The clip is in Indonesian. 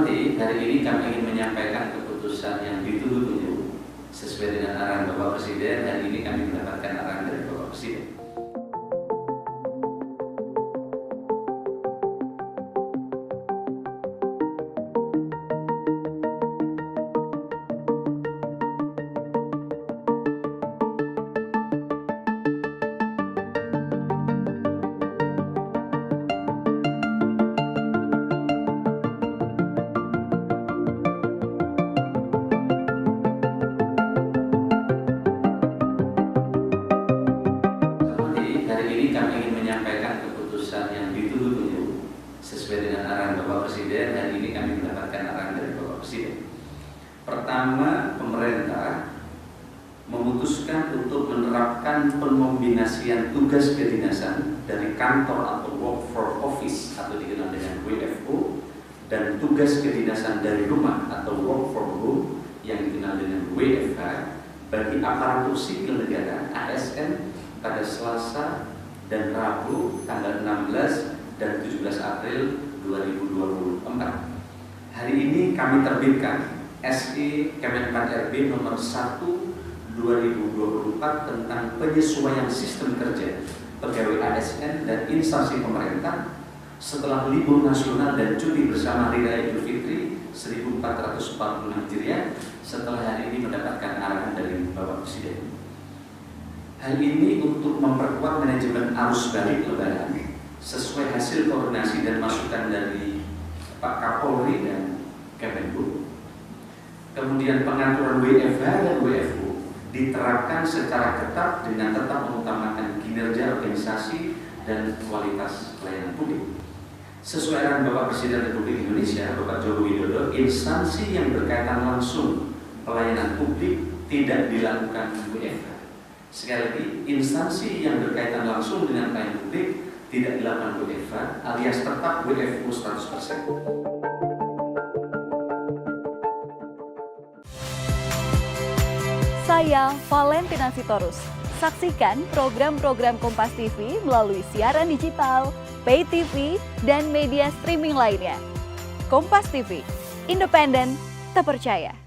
Hormati, hari ini kami ingin menyampaikan keputusan yang ditunggu-tunggu sesuai dengan arahan Bapak Presiden. Hari ini kami mendapatkan arahan dari Bapak Presiden. Hari ini kami ingin menyampaikan keputusan yang ditunggu-tunggu sesuai dengan arahan Bapak Presiden. Hari ini kami mendapatkan arahan dari Bapak Presiden. Pertama, pemerintah memutuskan untuk menerapkan pengombinasian tugas kedinasan dari kantor atau work from office atau dikenal dengan WFO dan tugas kedinasan dari rumah atau work from home yang dikenal dengan WFH bagi aparatur sipil negara ASN pada Selasa dan Rabu tanggal 16 dan 17 April 2024. Hari ini kami terbitkan SE Kemenpan RB nomor 1 2024 tentang penyesuaian sistem kerja pegawai ASN dan instansi pemerintah setelah libur nasional dan cuti bersama Hari Raya Idul Fitri 1446 Hijriah setelah hari ini mendapatkan arahan dari Bapak Presiden. Hal ini untuk memperkuat manajemen arus balik Lebaran sesuai hasil koordinasi dan masukan dari Pak Kapolri dan Kemenhub. Kemudian pengaturan WFH dan WFO diterapkan secara ketat dengan tetap mengutamakan kinerja organisasi dan kualitas pelayanan publik. Sesuai arahan Bapak Presiden Republik Indonesia, Bapak Joko Widodo, instansi yang berkaitan langsung pelayanan publik tidak dilakukan WFH. Sekali lagi, instansi yang berkaitan langsung dengan pelayanan publik tidak dilakukan WFH alias tetap WFO 100%. Saya Valentina Sitorus. Saksikan program-program Kompas TV melalui siaran digital, pay TV, dan media streaming lainnya. Kompas TV, independen, terpercaya.